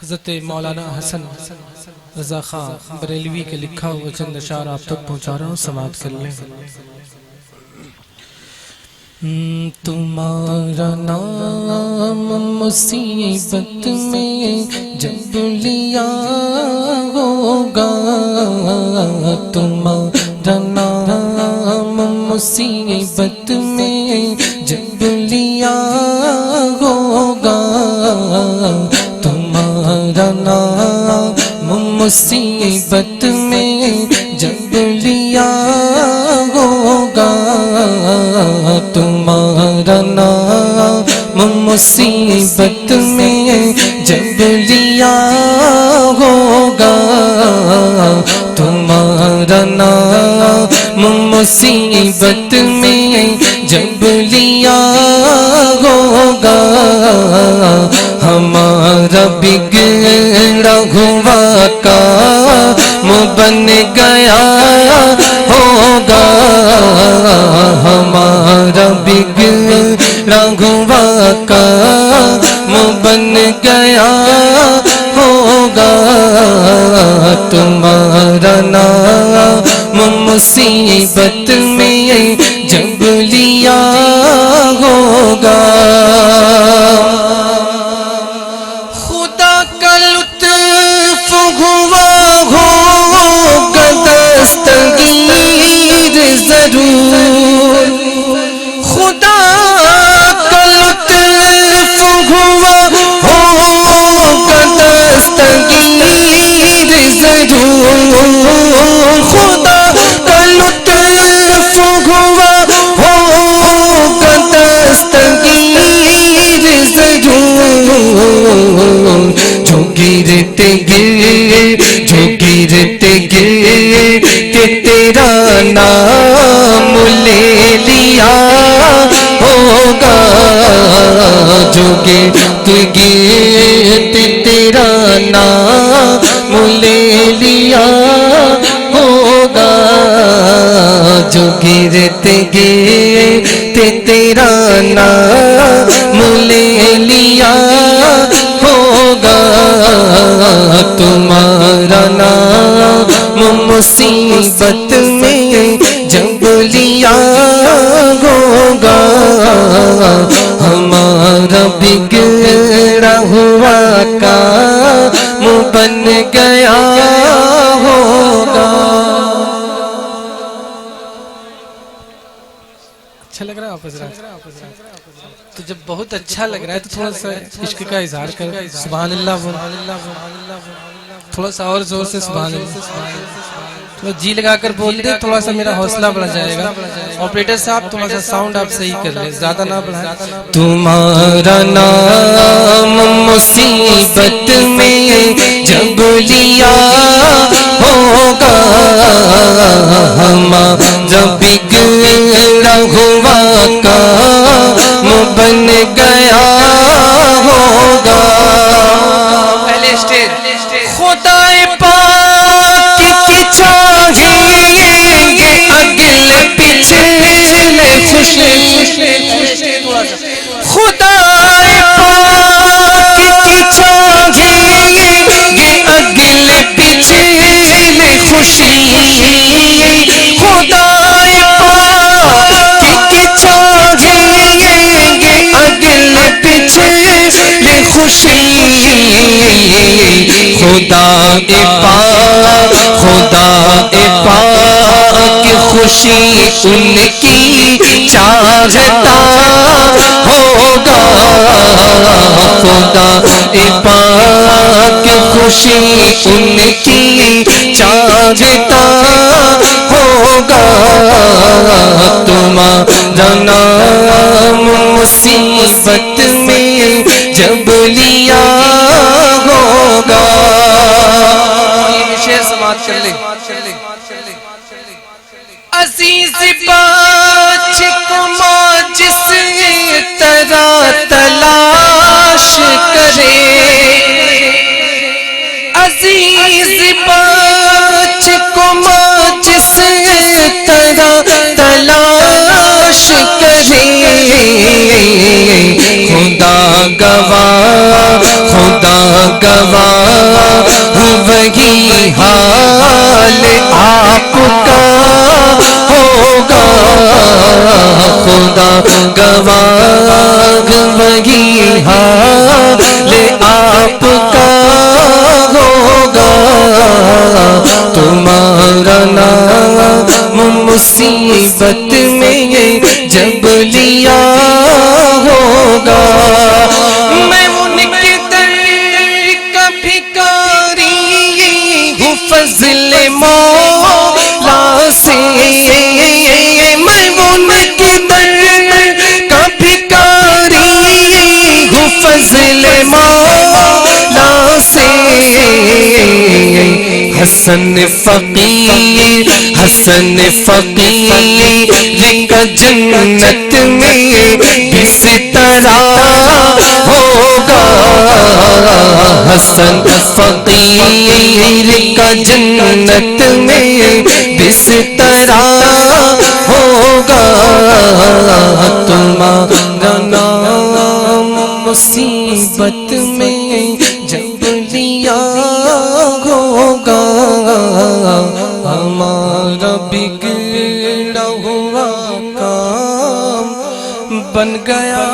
حضرت مولانا حسن رضا خان بریلوی کے لکھا ہوا چند اشعار آپ تک پہنچا رہا ہوں، سماعت کر لیں۔ تمہارا نام مصیبت میں جب لیا ہوگا، تمہارا نام مصیبت میں جب لیا ہوگا، تمہارا نام مصیبت میں جب لیا ہوگا، تمہارا نام مصیبت میں جب لیا ہوگا، تمہارا نام مصیبت میں جب لیا ہوگا، ہمارا بگڑا ہوا کام بن گیا ہوگا، ہمارا بگڑا ہوا کام بن گیا ہوگا، تمہارا نام مصیبت میں جب لیا ہوگا۔ خدا کا لطف ہوا ہوگا دستگیر ضرور، خدا کا لطف ہوا ہوگا دستگیر ضرور، خدا کا لطف ہوا ہوگا دستگیر ضرور، جو گرتے گرتے تیرا نام لے لیا ہوگا، جو گرتے گرتے تیرا نام لے لیا ہوگا، جو گرتے گرتے تیرا نام لے لیا ہوگا، تمہارا نام مصیبت میں جب لیا ہوگا، ہمارا بگڑا ہوا کام بن گیا ہوگا۔ اچھا لگ رہا ہے آپ حضرات؟ تو جب بہت اچھا لگ رہا ہے تو تھوڑا سا عشق کا اظہار کرو، سبحان اللہ بول، تھوڑا سا اور زور سے سبحان اللہ، تھوڑا جی لگا کر بول دے، تھوڑا سا میرا حوصلہ بڑھ جائے گا۔ آپریٹر صاحب تھوڑا سا ساؤنڈ آپ صحیح کر لیں، زیادہ نہ بڑھائیں۔ تمہارا نام مصیبت میں جب لیا ہوگا، ہمارا بگڑا ہوا کام بن گیا ہوگا۔ پہلے اسٹیج خدا پاک کی چاہیے اگل پچھلے خوشی، خدا پاک کی چاہیے اگل پچھلے خوشی، خدا پاک کی چاہیے اگل پچھلے خوشی، خدا پاک خوشی ان کی چاہتا ہوگا، خدا پاک خوشی ان کی چاہتا ہوگا، تمہارا نام مصیبت میں جب لیا ہوگا۔ یہ شعر سماعت کر لیں۔ عزیز باچ کو ماں جس طرح تلاش کرے، عزیز باچ کو ماں جس طرح تلاش کرے، خدا گواہ گواہ وہی حال آپ کا ہوگا، خدا گواہ وہی حال آپ کا ہوگا، تمہارا نام مصیبت میں جب لیا ہوگا، میں ان کے در کا بھکاری ہوں فضل مولا سے، میں ان کے در کا بھکاری ہوں فضل مولا سے، حسن فقیر حسن فقیر کا جنت میں بستر ہوگا، حسن فقیر کا جنت میں بستر ہوگا، تمہارا نام مصیبت میں جب لیا ہوگا، ہمارا بگڑا ہوا کام بن گیا